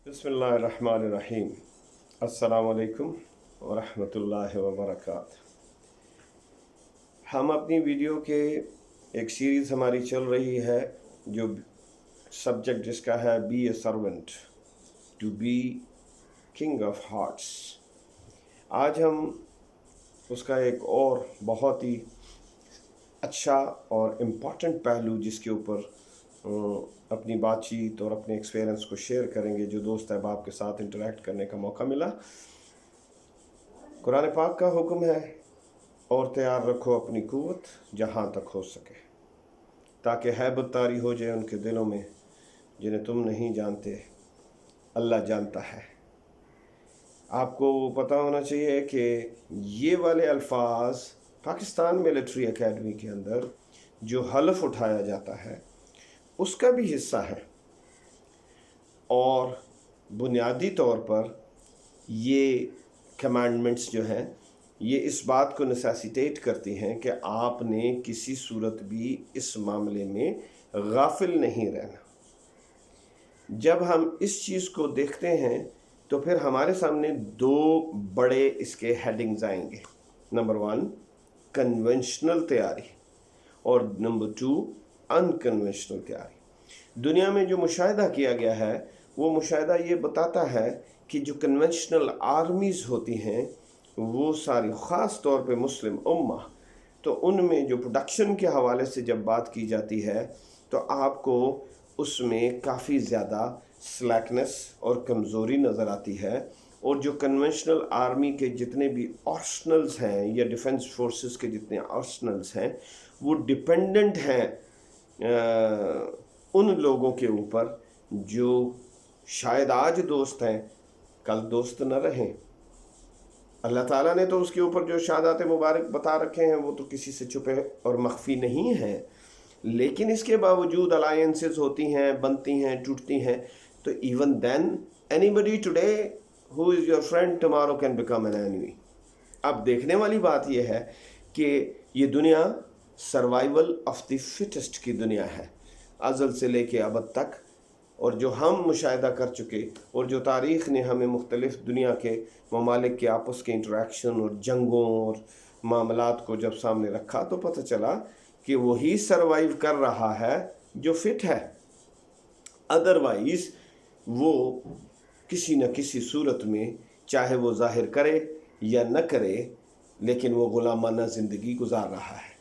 बिस्मिल्लाहिर्रहमानिर्रहीम। अस्सलाम वालेकुम वरहमतुल्लाहि वबरकातुहू। हम अपनी वीडियो के एक सीरीज़ हमारी चल रही है जो सब्जेक्ट जिसका है be a servant to be king of hearts. आज हम उसका एक और बहुत ही अच्छा और इम्पॉर्टेंट पहलू जिसके ऊपर अपनी बातचीत और अपने एक्सपीरियंस को शेयर करेंगे, जो दोस्त अहबाब के साथ इंटरेक्ट करने का मौका मिला। कुरान पाक का हुक्म है, और तैयार रखो अपनी कुव्वत जहाँ तक हो सके, ताकि हैबत तारी हो जाए उनके दिलों में जिन्हें तुम नहीं जानते, अल्लाह जानता है। आपको पता होना चाहिए कि ये वाले अल्फाज पाकिस्तान मिलिट्री एकेडमी के अंदर जो हलफ उठाया जाता है उसका भी हिस्सा है, और बुनियादी तौर पर ये कमांडमेंट्स जो हैं ये इस बात को नेसेसिटेट करती हैं कि आपने किसी सूरत भी इस मामले में गाफिल नहीं रहना। जब हम इस चीज़ को देखते हैं तो फिर हमारे सामने दो बड़े इसके हेडिंग्स आएंगे। नंबर 1 कन्वेंशनल तैयारी, और नंबर 2 अनकन्वेंशनल तैयारी। दुनिया में जो मुशाहिदा किया गया है वो मुशाहिदा ये बताता है कि जो कन्वेंशनल आर्मीज़ होती हैं वो सारी ख़ास तौर पे मुस्लिम उम्मा, तो उनमें जो प्रोडक्शन के हवाले से जब बात की जाती है तो आपको उसमें काफ़ी ज़्यादा स्लैकनेस और कमज़ोरी नज़र आती है। और जो कन्वेंशनल आर्मी के जितने भी आर्सनल्स हैं या डिफेंस फोर्सेस के जितने आर्सनल्स हैं वो डिपेंडेंट हैं उन लोगों के ऊपर जो शायद आज दोस्त हैं कल दोस्त न रहें। अल्लाह ताला ने तो उसके ऊपर जो शहादत मुबारक बता रखे हैं वो तो किसी से छुपे और मख्फी नहीं हैं, लेकिन इसके बावजूद अलायंसेस होती हैं, बनती हैं, टूटती हैं। तो even then anybody today who is your friend tomorrow can become an enemy. अब देखने वाली बात यह है कि ये दुनिया सर्वाइवल ऑफ द फिटेस्ट की दुनिया है, अज़ल से लेके अबद तक। और जो हम मुशाहिदा कर चुके और जो तारीख़ ने हमें मुख्तलिफ़ दुनिया के ममालिक के आपस के इंटरेक्शन और जंगों और मामलात को जब सामने रखा तो पता चला कि वही सरवाइव कर रहा है जो फिट है। अदरवाइज़ वो किसी न किसी सूरत में, चाहे वो ज़ाहिर करे या न करे, लेकिन वो ग़ुलामाना ज़िंदगी गुजार रहा है,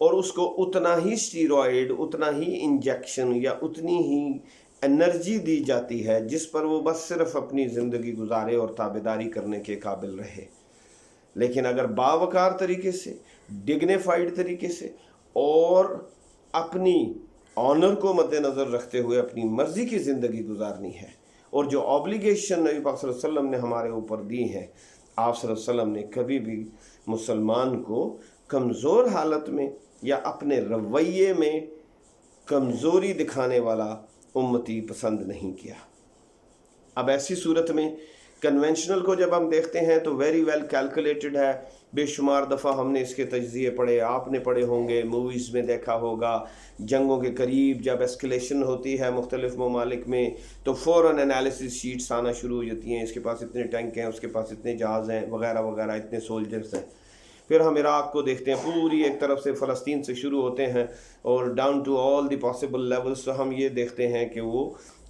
और उसको उतना ही स्टीरॉयड, उतना ही इंजेक्शन या उतनी ही एनर्जी दी जाती है जिस पर वो बस सिर्फ अपनी ज़िंदगी गुजारे और ताबेदारी करने के काबिल रहे। लेकिन अगर बावकार तरीके से, डिग्निफाइड तरीके से और अपनी ऑनर को मद्देनज़र रखते हुए अपनी मर्ज़ी की ज़िंदगी गुजारनी है, और जो ऑब्लिगेशन नबी पाक सल्लल्लाहु अलैहि वसल्लम ने हमारे ऊपर दी है, आप सल्लल्लाहु अलैहि वसल्लम ने कभी भी मुसलमान को कमज़ोर हालत में या अपने रवैये में कमज़ोरी दिखाने वाला उम्मती पसंद नहीं किया। अब ऐसी सूरत में कन्वेंशनल को जब हम देखते हैं तो वेरी वेल कैलकुलेटेड है। बेशुमार दफ़ा हमने इसके तज्ज़िये पढ़े, आपने पढ़े होंगे, मूवीज़ में देखा होगा। जंगों के करीब जब एस्केलेशन होती है मुख्तलिफ़ ममालिक में तो फ़ौरन एनालिसिस शीट्स आना शुरू हो जाती हैं, इसके पास इतने टैंक हैं, उसके पास इतने जहाज़ हैं, वगैरह वगैरह, इतने सोल्जर्स हैं। फिर हम इराक़ को देखते हैं, पूरी एक तरफ से फ़लस्तीन से शुरू होते हैं और down to all the possible levels. तो हम ये देखते हैं कि वो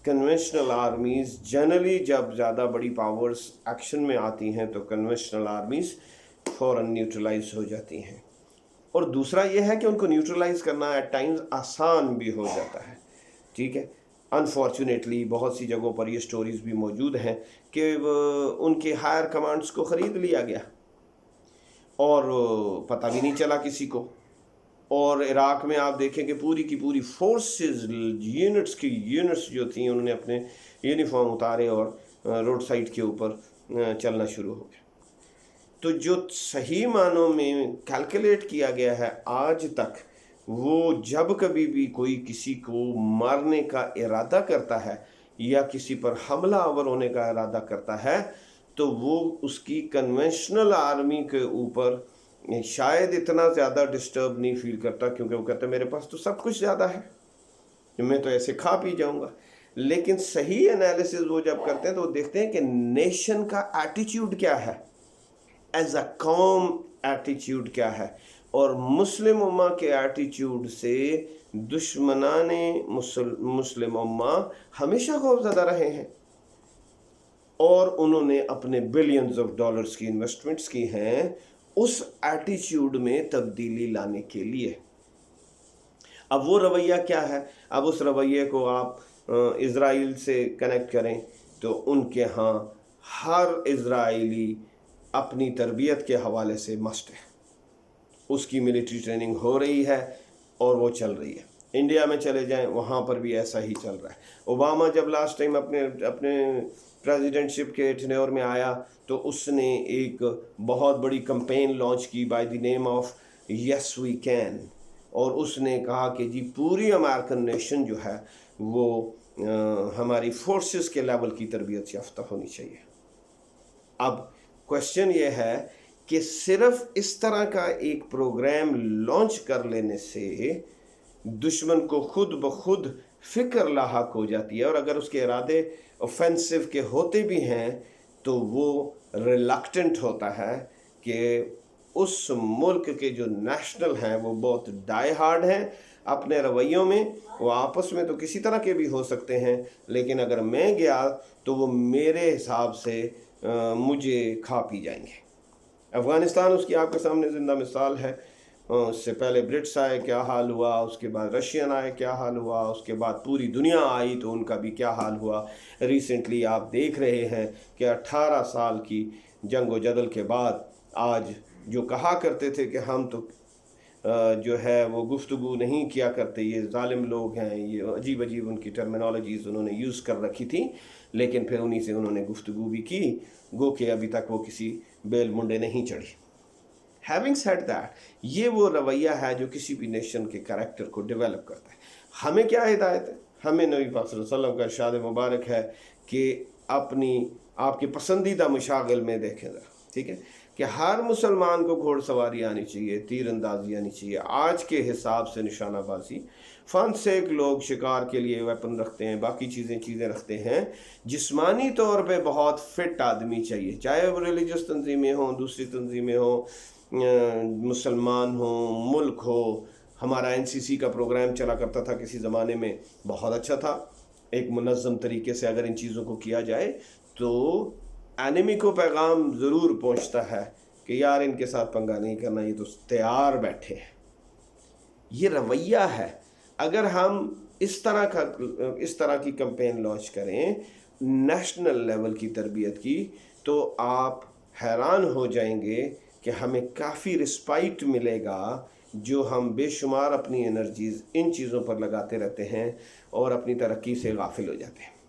कन्वेंशनल आर्मीज़ जनरली जब ज़्यादा बड़ी पावर्स एक्शन में आती हैं तो कन्वेंशनल आर्मीज़ फ़ौरन न्यूट्रलाइज हो जाती हैं। और दूसरा ये है कि उनको न्यूट्रलाइज करना एट टाइम्स आसान भी हो जाता है। ठीक है, अनफॉर्चुनेटली बहुत सी जगहों पर ये स्टोरीज़ भी मौजूद हैं कि उनके हायर कमांड्स को ख़रीद लिया गया और पता भी नहीं चला किसी को। और इराक़ में आप देखें कि पूरी की पूरी फोर्सेस यूनिट्स जो थी उन्होंने अपने यूनिफॉर्म उतारे और रोड साइड के ऊपर चलना शुरू हो गया। तो जो सही मानों में कैलकुलेट किया गया है आज तक, वो जब कभी भी कोई किसी को मारने का इरादा करता है या किसी पर हमला आवर होने का इरादा करता है तो वो उसकी कन्वेंशनल आर्मी के ऊपर शायद इतना ज़्यादा डिस्टर्ब नहीं फील करता, क्योंकि वो कहता है मेरे पास तो सब कुछ ज़्यादा है, मैं तो ऐसे खा पी जाऊंगा। لیکن صحیح انالیسز وہ جب کرتے ہیں تو وہ دیکھتے ہیں کہ نیشن کا ایٹیچیوڈ کیا ہے، ایز اے قوم ایٹیچیوڈ کیا ہے، اور مسلم امہ کے ایٹیچیوڈ سے دشمنان مسلم امہ ہمیشہ خوفزدہ رہے ہیں، اور انہوں نے اپنے بلینز آف ڈالرز کی انویسٹمنٹس کی ہیں اس ایٹیچیوڈ میں تبدیلی لانے کے لیے۔ اب وہ رویہ کیا ہے؟ اب اس رویے کو آپ اسرائیل سے کنیکٹ کریں تو ان کے ہاں ہر اسرائیلی اپنی تربیت کے حوالے سے مسٹ ہے، اس کی ملٹری ٹریننگ ہو رہی ہے اور وہ چل رہی ہے۔ انڈیا میں چلے جائیں وہاں پر بھی ایسا ہی چل رہا ہے۔ اوباما جب لاسٹ ٹائم اپنے پریزیڈنٹ شپ کے ٹینیور میں آیا تو اس نے ایک بہت بڑی کمپین لانچ کی by the name of yes we can, اور اس نے کہا کہ جی پوری امریکن نیشن جو ہے وہ ہماری فورسز کے لیول کی تربیت یافتہ ہونی چاہیے۔ اب کوشچن یہ ہے کہ صرف اس طرح کا ایک پروگرام لانچ کر لینے سے دشمن کو خود بخود فکر لاحق ہو جاتی ہے، اور اگر اس کے ارادے اوفینسو کے ہوتے بھی ہیں تو وہ ریلکٹنٹ ہوتا ہے کہ اس ملک کے جو نیشنل ہیں وہ بہت ڈائی ہارڈ ہیں اپنے رویوں میں، وہ آپس میں تو کسی طرح کے بھی ہو سکتے ہیں، لیکن اگر میں گیا تو وہ میرے حساب سے مجھے کھا پی جائیں گے۔ افغانستان اس کی آپ کے سامنے زندہ مثال ہے، اس سے پہلے برٹس آئے کیا حال ہوا، اس کے بعد رشین آئے کیا حال ہوا، اس کے بعد پوری دنیا آئی تو ان کا بھی کیا حال ہوا۔ ریسنٹلی آپ دیکھ رہے ہیں کہ 18 سال کی جنگ و جدل کے بعد آج جو کہا کرتے تھے کہ ہم تو جو ہے وہ گفتگو نہیں کیا کرتے، یہ ظالم لوگ ہیں، یہ عجیب عجیب ان کی ٹرمینالوجیز انہوں نے یوز کر رکھی تھی، لیکن پھر انہی سے انہوں نے گفتگو بھی کی، گو کہ ابھی تک وہ کسی بیل منڈے نہیں چڑھی۔ ہیونگ سیڈ دیٹ، یہ وہ رویہ ہے جو کسی بھی نیشن کے کریکٹر کو ڈیولپ کرتا ہے۔ ہمیں کیا ہدایت ہے؟ ہمیں نبی پاک صلی اللہ علیہ وسلم کا ارشاد مبارک ہے کہ آپ کے پسندیدہ مشاغل میں دیکھیں ذرا، ٹھیک ہے، کہ ہر مسلمان کو گھوڑ سواری آنی چاہیے، تیر اندازی آنی چاہیے، آج کے حساب سے نشانہ بازی، فن سے ایک لوگ شکار کے لیے ویپن رکھتے ہیں، باقی چیزیں رکھتے ہیں، جسمانی طور پہ بہت فٹ آدمی چاہیے، چاہے وہ ریلیجس تنظیمیں ہوں، دوسری تنظیمیں ہوں، مسلمان ہوں، ملک ہو۔ ہمارا NCC کا پروگرام چلا کرتا تھا کسی زمانے میں، بہت اچھا تھا، ایک منظم طریقے سے اگر ان چیزوں کو کیا جائے تو اینیمی کو پیغام ضرور پہنچتا ہے کہ یار ان کے ساتھ پنگا نہیں کرنا، یہ تو تیار بیٹھے ہیں۔ یہ رویہ ہے۔ اگر ہم اس طرح کی کمپین لانچ کریں نیشنل لیول کی تربیت کی تو آپ حیران ہو جائیں گے کہ ہمیں کافی رسپائٹ ملے گا، جو ہم بے شمار اپنی انرجیز ان چیزوں پر لگاتے رہتے ہیں اور اپنی ترقی سے غافل ہو جاتے ہیں۔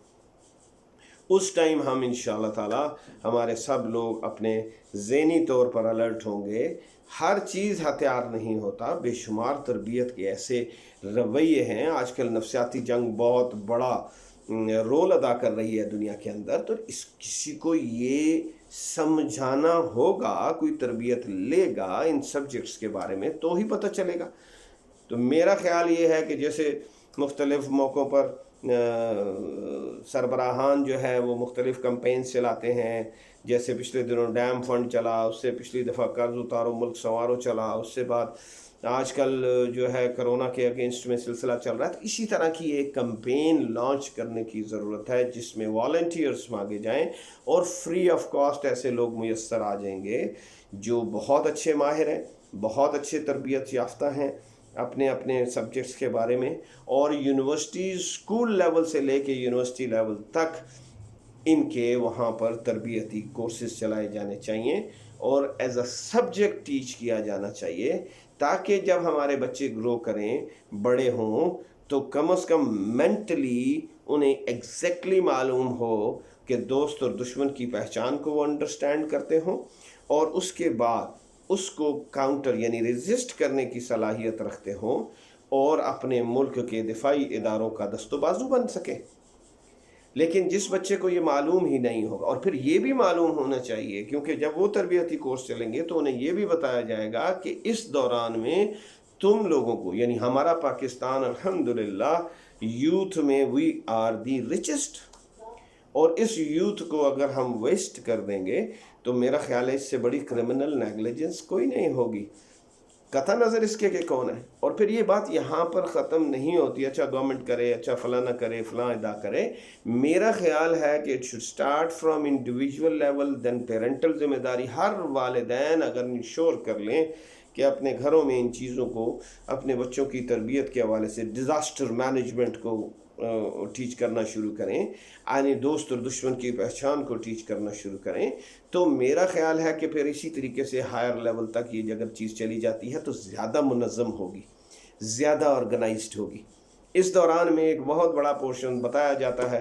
اس ٹائم ہم انشاءاللہ تعالی ہمارے سب لوگ اپنے ذہنی طور پر الرٹ ہوں گے۔ ہر چیز ہتھیار نہیں ہوتا، بے شمار تربیت کے ایسے رویے ہیں۔ آج کل نفسیاتی جنگ بہت بڑا رول ادا کر رہی ہے دنیا کے اندر، تو کسی کو یہ سمجھانا ہوگا، کوئی تربیت لے گا ان سبجیکٹس کے بارے میں تو ہی پتہ چلے گا۔ تو میرا خیال یہ ہے کہ جیسے مختلف موقعوں پر سربراہان جو ہے وہ مختلف کمپینز چلاتے ہیں، جیسے پچھلے دنوں ڈیم فنڈ چلا، اس سے پچھلی دفعہ قرض اتارو ملک سنوارو چلا، اس سے بعد آج کل جو ہے کرونا کے اگینسٹ میں سلسلہ چل رہا ہے۔ تو اسی طرح کی ایک کمپین لانچ کرنے کی ضرورت ہے جس میں والنٹیئرس مانگے جائیں اور فری آف کاسٹ ایسے لوگ میسر آ جائیں گے جو بہت اچھے ماہر ہیں، بہت اچھے تربیت یافتہ ہیں اپنے سبجیکٹس کے بارے میں، اور یونیورسٹیز اسکول لیول سے لے کے یونیورسٹی لیول تک ان کے وہاں پر تربیتی کورسز چلائے جانے چاہیے اور ایز اے سبجیکٹ ٹیچ کیا جانا چاہیے، تاکہ جب ہمارے بچے گرو کریں، بڑے ہوں، تو کم از کم مینٹلی انہیں ایگزیکٹلی معلوم ہو کہ دوست اور دشمن کی پہچان کو وہ انڈرسٹینڈ کرتے ہوں، اور اس کے بعد اس کو کاؤنٹر یعنی ریزسٹ کرنے کی صلاحیت رکھتے ہوں اور اپنے ملک کے دفاعی اداروں کا دست و بازو بن سکیں۔ لیکن جس بچے کو یہ معلوم ہی نہیں ہوگا، اور پھر یہ بھی معلوم ہونا چاہیے، کیونکہ جب وہ تربیتی کورس چلیں گے تو انہیں یہ بھی بتایا جائے گا کہ اس دوران میں تم لوگوں کو، یعنی ہمارا پاکستان الحمدللہ यूथ में वी आर दी रिचेस्ट, और इस यूथ को अगर हम वेस्ट कर देंगे तो मेरा ख्याल है इससे बड़ी क्रिमिनल नेग्लिजेंस कोई नहीं होगी, कथा नज़र इसके कि कौन है। और फिर ये बात यहाँ पर ख़त्म नहीं होती, अच्छा गवर्नमेंट करे, अच्छा फलाना करे, फलां अदा करे। मेरा ख्याल है कि it should start from individual level, then parental जिम्मेदारी। हर वालिदैन अगर इंश्योर कर लें कि अपने घरों में इन चीज़ों को, अपने बच्चों की तरबियत के हवाले से डिज़ास्टर मैनेजमेंट को टीच करना शुरू करें, यानी दोस्त और दुश्मन की पहचान को टीच करना शुरू करें, तो मेरा ख्याल है कि फिर इसी तरीके से हायर लेवल तक ये अगर चीज़ चली जाती है तो ज़्यादा मुनज़्ज़म होगी, ज़्यादा ऑर्गेनाइज्ड होगी। इस दौरान में एक बहुत बड़ा पोर्शन बताया जाता है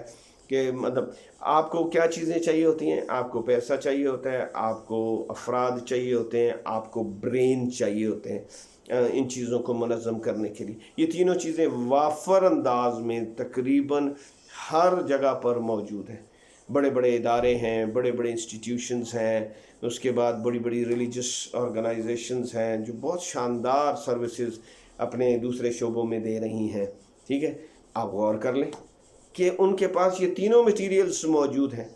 कि मतलब आपको क्या चीज़ें चाहिए होती हैं, आपको पैसा चाहिए होता है, आपको अफराद चाहिए होते हैं, आपको ब्रेन चाहिए होते हैं इन चीज़ों को मुनज़्ज़म करने के लिए। ये तीनों चीज़ें वाफर अंदाज में तकरीबन हर जगह पर मौजूद हैं। बड़े बड़े इदारे हैं, बड़े बड़े इंस्टीट्यूशंस हैं, उसके बाद बड़ी बड़ी रिलीजियस ऑर्गेनाइजेशंस हैं जो बहुत शानदार सर्विसेज अपने दूसरे शोबों में दे रही हैं। ठीक है, आप गौर कर लें कि उनके पास ये तीनों मटीरियल्स मौजूद हैं।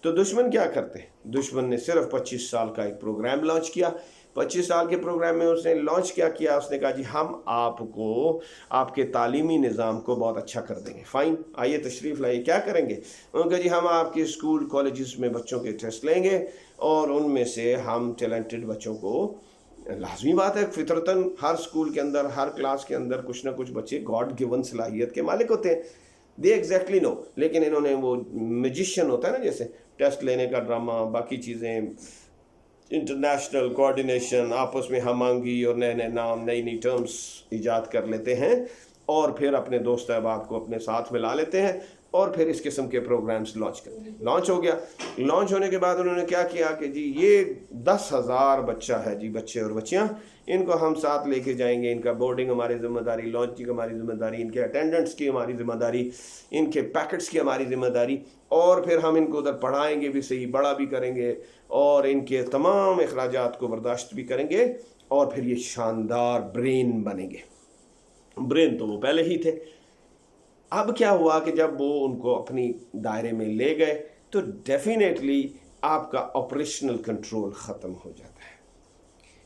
तो दुश्मन क्या करते हैं? दुश्मन ने सिर्फ 25 साल का एक प्रोग्राम लॉन्च किया। 25 साल के प्रोग्राम में उसने लॉन्च क्या किया? उसने कहा जी हम आपको आपके तालीमी निज़ाम को बहुत अच्छा कर देंगे। फ़ाइन, आइए तशरीफ़ लाइए, क्या करेंगे? उन्होंने कहा जी हम आपके स्कूल कॉलेजेस में बच्चों के टेस्ट लेंगे और उनमें से हम टैलेंटेड बच्चों को, लाजमी बात है फितरतन हर स्कूल के अंदर, हर क्लास के अंदर कुछ ना कुछ बच्चे गॉड गिवन सलाहियत के मालिक होते हैं, दे एग्जैक्टली नो, लेकिन इन्होंने वो मैजिशियन होता है ना, जैसे टेस्ट लेने का ड्रामा, बाकी चीज़ें, इंटरनेशनल कोऑर्डिनेशन, आपस में हमांगी और नए नए नाम, नई नई टर्म्स ईजाद कर लेते हैं और फिर अपने दोस्त अहबाब को अपने साथ मिला लेते हैं और फिर इस किस्म के प्रोग्राम्स लॉन्च करते हैं। लॉन्च हो गया। लॉन्च होने के बाद उन्होंने क्या किया कि जी ये 10,000 बच्चा है जी, बच्चे और बच्चियाँ, इनको हम साथ लेके जाएंगे, इनका बोर्डिंग हमारी ज़िम्मेदारी, लॉन्चिंग हमारी ज़िम्मेदारी, इनके अटेंडेंट्स की हमारी ज़िम्मेदारी, इनके पैकेट्स की हमारी ज़िम्मेदारी, और फिर हम इनको उधर पढ़ाएंगे भी सही, बड़ा भी करेंगे और इनके तमाम अखराजात को बर्दाश्त भी करेंगे और फिर ये शानदार ब्रेन बनेंगे। ब्रेन तो वो पहले ही थे। अब क्या हुआ कि जब वो उनको अपनी दायरे में ले गए तो डेफिनेटली आपका ऑपरेशनल कंट्रोल ख़त्म हो जाता है।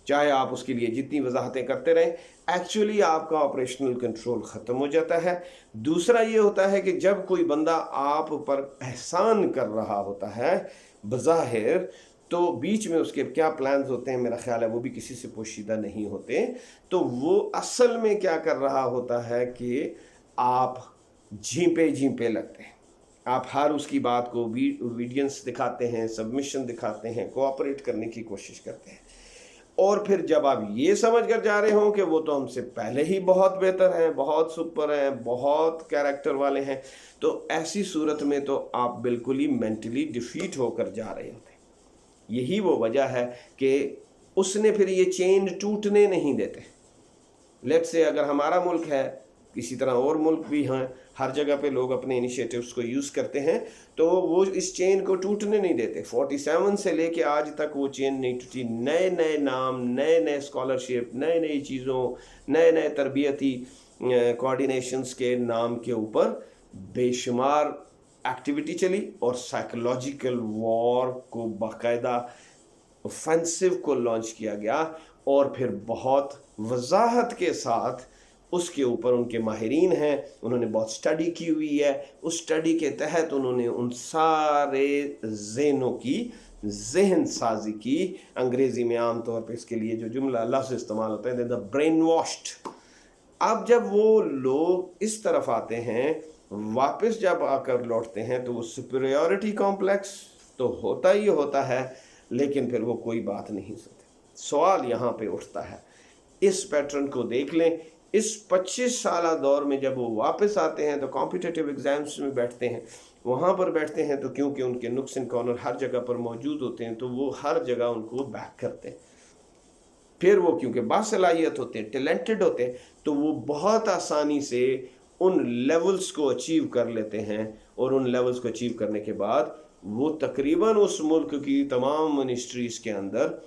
चाहे आप उसके लिए जितनी वजाहतें करते रहें, एक्चुअली आपका ऑपरेशनल कंट्रोल ख़त्म हो जाता है। दूसरा ये होता है कि जब कोई बंदा आप पर एहसान कर रहा होता है बज़ाहिर, तो बीच में उसके क्या प्लान्स होते हैं मेरा ख्याल है वो भी किसी से पोशीदा नहीं होते। तो वो असल में क्या कर रहा होता है कि आप झींपे लगते हैं, आप हर उसकी बात को ओबीडियंस दिखाते हैं, सबमिशन दिखाते हैं, कोऑपरेट करने की कोशिश करते हैं। और फिर जब आप ये समझ कर जा रहे हों कि वो तो हमसे पहले ही बहुत बेहतर हैं, बहुत सुपर हैं, बहुत कैरेक्टर वाले हैं, तो ऐसी सूरत में तो आप बिल्कुल ही मेंटली डिफीट होकर जा रहे होते हैं। यही वो वजह है कि उसने फिर ये चेन टूटने नहीं देते। लेट्स से अगर हमारा मुल्क है, इसी तरह और मुल्क भी हैं, हर जगह पे लोग अपने इनिशिएटिव्स को यूज़ करते हैं, तो वो इस चेन को टूटने नहीं देते। 47 से लेके आज तक वो चेन नहीं टूटी। नए नए नाम, नए नए स्कॉलरशिप, नई नई चीज़ों, नए नए तरबियती कोऑर्डिनेशंस के नाम के ऊपर बेशुमार एक्टिविटी चली और साइकोलॉजिकल वॉर को बाकायदा ऑफेंसिव को लॉन्च किया गया और फिर बहुत वजाहत के साथ उसके ऊपर उनके माहिरीन हैं, उन्होंने बहुत स्टडी की हुई है। उस स्टडी के तहत उन्होंने उन सारे ज़हनों की जहन साजी की। अंग्रेज़ी में आम तौर पे इसके लिए जो जुमला लफ्ज़ इस्तेमाल होता है, द ब्रेन वॉश्ड। अब जब वो लोग इस तरफ आते हैं, वापस जब आकर लौटते हैं, तो वो सुपीरियॉरिटी कॉम्प्लेक्स तो होता ही होता है, लेकिन फिर वो कोई बात नहीं सुनते। सवाल यहाँ पे उठता है, इस पैटर्न को देख लें। इस 25 साल दौर में जब वो वापस आते हैं तो कॉम्पिटिटिव एग्ज़ाम्स में बैठते हैं, वहाँ पर बैठते हैं तो क्योंकि उनके नुक्स एंड कॉर्नर हर जगह पर मौजूद होते हैं, तो वो हर जगह उनको बैक करते हैं। फिर वो क्योंकि बासलाहियत होते हैं, टैलेंटेड होते हैं, तो वो बहुत आसानी से उन लेवल्स को अचीव कर लेते हैं और उन लेवल्स को अचीव करने के बाद वो तकरीबन उस मुल्क की तमाम मिनिस्ट्रीज़ के अंदर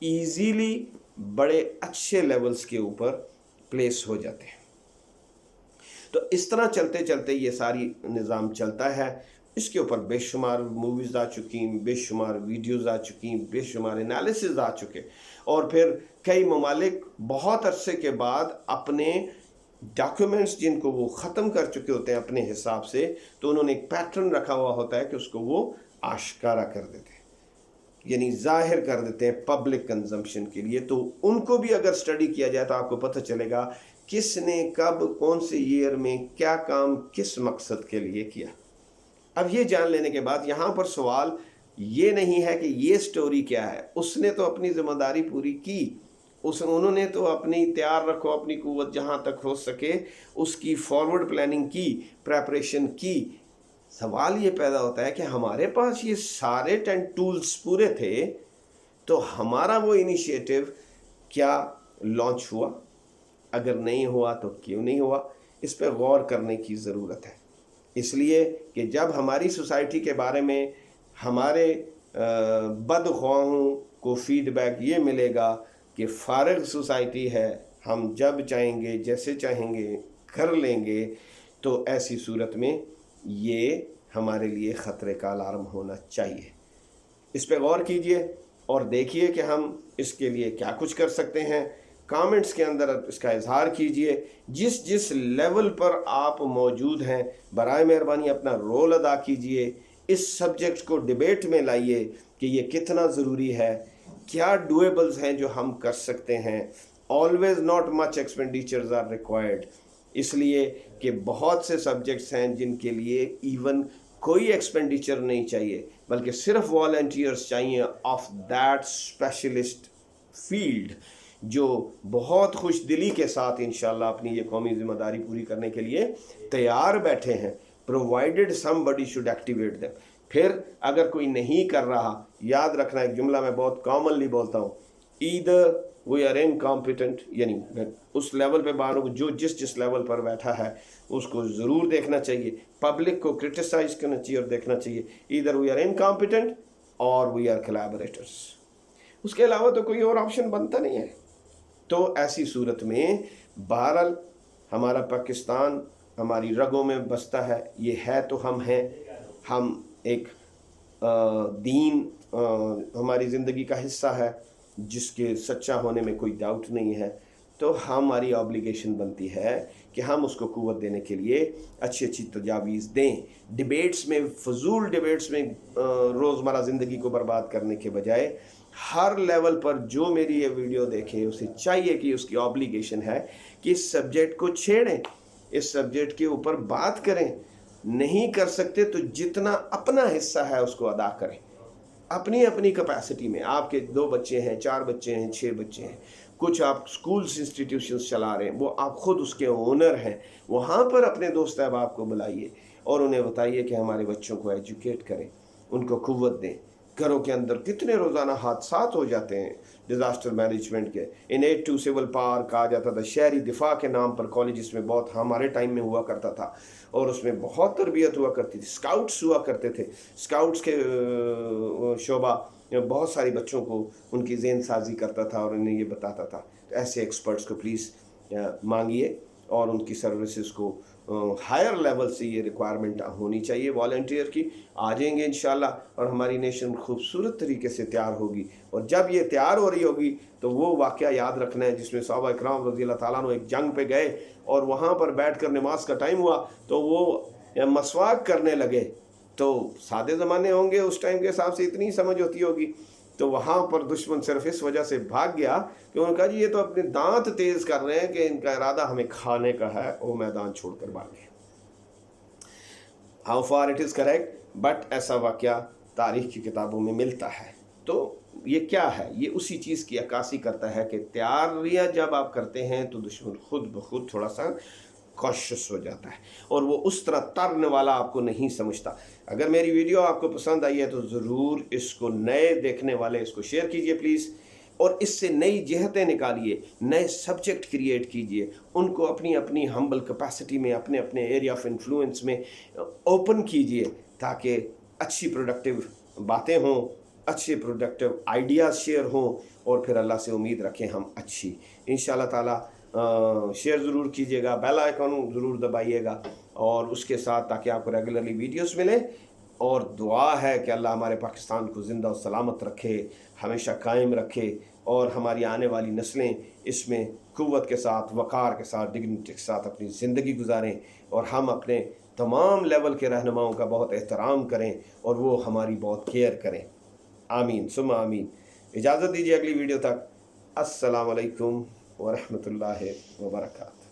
ईजीली बड़े अच्छे लेवल्स के ऊपर प्लेस हो जाते हैं। तो इस तरह चलते चलते ये सारी निज़ाम चलता है। इसके ऊपर बेशुमार मूवीज़ आ चुकी, बेशुमार वीडियोज़ आ चुकी, बेशुमार एनालिसिस आ चुके, और फिर कई ममालिक बहुत अरसे के बाद अपने डॉक्यूमेंट्स जिनको वो ख़त्म कर चुके होते हैं अपने हिसाब से, तो उन्होंने एक पैटर्न रखा हुआ होता है कि उसको वो आश्कारा कर देते हैं, यानी ज़ाहिर कर देते हैं पब्लिक कंजम्पशन के लिए। तो उनको भी अगर स्टडी किया जाए तो आपको पता चलेगा किसने कब कौन से ईयर में क्या काम किस मकसद के लिए किया। अब ये जान लेने के बाद यहाँ पर सवाल ये नहीं है कि ये स्टोरी क्या है, उसने तो अपनी ज़िम्मेदारी पूरी की, उन्होंने तो अपनी तैयार रखो अपनी कुव्वत जहाँ तक हो सके उसकी फॉरवर्ड प्लानिंग की, प्रेपरेशन की। सवाल ये पैदा होता है कि हमारे पास ये सारे 10 टूल्स पूरे थे, तो हमारा वो इनिशिएटिव क्या लॉन्च हुआ? अगर नहीं हुआ तो क्यों नहीं हुआ? इस पर गौर करने की ज़रूरत है। इसलिए कि जब हमारी सोसाइटी के बारे में हमारे बदख्वाहों को फीडबैक ये मिलेगा कि फारिग सोसाइटी है, हम जब चाहेंगे जैसे चाहेंगे कर लेंगे, तो ऐसी सूरत में ये हमारे लिए ख़तरे का अलार्म होना चाहिए। इस पे गौर कीजिए और देखिए कि हम इसके लिए क्या कुछ कर सकते हैं। कमेंट्स के अंदर इसका इजहार कीजिए। जिस जिस लेवल पर आप मौजूद हैं बराए मेहरबानी अपना रोल अदा कीजिए। इस सब्जेक्ट को डिबेट में लाइए कि ये कितना ज़रूरी है, क्या डुएबल्स हैं जो हम कर सकते हैं। Always not much expenditures are required, इसलिए कि बहुत से सब्जेक्ट्स हैं जिनके लिए इवन कोई एक्सपेंडिचर नहीं चाहिए, बल्कि सिर्फ वॉलंटियर्स चाहिए ऑफ दैट स्पेशलिस्ट फील्ड, जो बहुत खुश दिली के साथ इंशाल्लाह अपनी ये कौमी ज़िम्मेदारी पूरी करने के लिए तैयार बैठे हैं, provided somebody should activate them. फिर अगर कोई नहीं कर रहा, याद रखना एक जुमला मैं बहुत कॉमनली बोलता हूँ, ईदर वी आर इनकॉम्पिटेंट, यानी उस लेवल पे बाहर जो जिस लेवल पर बैठा है उसको ज़रूर देखना चाहिए, पब्लिक को क्रिटिसाइज करना चाहिए और देखना चाहिए, ईदर वी आर इनकॉम्पिटेंट और वी आर कोलैबोरेटर्स। उसके अलावा तो कोई और ऑप्शन बनता नहीं है। तो ऐसी सूरत में बहरहाल हमारा पाकिस्तान हमारी रगों में बसता है, ये है तो हम हैं, हम एक दीन हमारी ज़िंदगी का हिस्सा है जिसके सच्चा होने में कोई डाउट नहीं है। तो हमारी ऑब्लिगेशन बनती है कि हम उसको कुव्वत देने के लिए अच्छी अच्छी तजावीज़ दें। डिबेट्स में, फजूल डिबेट्स में रोज़मर्रा ज़िंदगी को बर्बाद करने के बजाय हर लेवल पर जो मेरी ये वीडियो देखे उसे चाहिए कि उसकी ऑब्लिगेशन है कि इस सब्जेक्ट को छेड़ें, इस सब्जेक्ट के ऊपर बात करें। नहीं कर सकते तो जितना अपना हिस्सा है उसको अदा करें, अपनी अपनी कैपेसिटी में। आपके 2 बच्चे हैं, 4 बच्चे हैं, 6 बच्चे हैं, कुछ आप स्कूल्स इंस्टीट्यूशंस चला रहे हैं, वो आप खुद उसके ओनर हैं, वहाँ पर अपने दोस्त अहबाब को बुलाइए और उन्हें बताइए कि हमारे बच्चों को एजुकेट करें, उनको कुव्वत दें। घरों के अंदर कितने रोज़ाना हादसात हो जाते हैं डिज़ास्टर मैनेजमेंट के। इन 82 सिविल पार्क कहा जाता था, शहरी दिफा के नाम पर कॉलेज में बहुत हमारे टाइम में हुआ करता था और उसमें बहुत तरबियत हुआ करती थी। स्काउट्स हुआ करते थे, स्काउट्स के शोबा बहुत सारी बच्चों को उनकी ज़हन साजी करता था और उन्हें ये बताता था। तो ऐसे एक्सपर्ट्स को प्लीज़ मांगिए और उनकी सर्विसेज को हायर लेवल से ये रिक्वायरमेंट होनी चाहिए वॉलंटियर की। आ जाएंगे इंशाल्लाह और हमारी नेशन खूबसूरत तरीके से तैयार होगी। और जब ये तैयार हो रही होगी तो वो वाक़या याद रखना है जिसमें सहाबा इकराम रज़ी अल्लाह ताला अन्हु एक जंग पे गए और वहाँ पर बैठ कर नमाज का टाइम हुआ तो वो मसवाक करने लगे। तो सादे ज़माने होंगे, उस टाइम के हिसाब से इतनी समझ होती होगी, तो वहाँ पर दुश्मन सिर्फ इस वजह से भाग गया कि उन्होंने कहा जी ये तो अपने दांत तेज़ कर रहे हैं कि इनका इरादा हमें खाने का है, वो मैदान छोड़कर भाग गए। How far it is correct, but ऐसा वाक़या तारीख़ की किताबों में मिलता है। तो ये क्या है, ये उसी चीज़ की अक्कासी करता है कि तैयारियाँ जब आप करते हैं तो दुश्मन खुद ब खुद थोड़ा सा कॉशियस हो जाता है और वो उस तरह तरने वाला आपको नहीं समझता। अगर मेरी वीडियो आपको पसंद आई है तो ज़रूर इसको नए देखने वाले इसको शेयर कीजिए प्लीज़, और इससे नई जहतें निकालिए, नए सब्जेक्ट क्रिएट कीजिए, उनको अपनी अपनी हम्बल कैपेसिटी में अपने अपने एरिया ऑफ इन्फ्लुएंस में ओपन कीजिए ताकि अच्छी प्रोडक्टिव बातें हों, अच्छे प्रोडक्टिव आइडियाज़ शेयर हों और फिर अल्लाह से उम्मीद रखें हम अच्छी इंशाअल्लाह ताला शेयर ज़रूर कीजिएगा, बेल आइकन ज़रूर दबाइएगा और उसके साथ, ताकि आपको रेगुलरली वीडियोस मिले। और दुआ है कि अल्लाह हमारे पाकिस्तान को ज़िंदा और सलामत रखे, हमेशा कायम रखे, और हमारी आने वाली नस्लें इसमें क़ुव्वत के साथ, वक़ार के साथ, डिग्निटी के साथ अपनी ज़िंदगी गुजारें, और हम अपने तमाम लेवल के रहनुमाओं का बहुत एहतराम करें और वो हमारी बहुत केयर करें। आमीन सुम्मा आमीन। इजाज़त दीजिए अगली वीडियो तक। अस्सलाम वालेकुम व रहमतुल्लाहि व बरकातहू।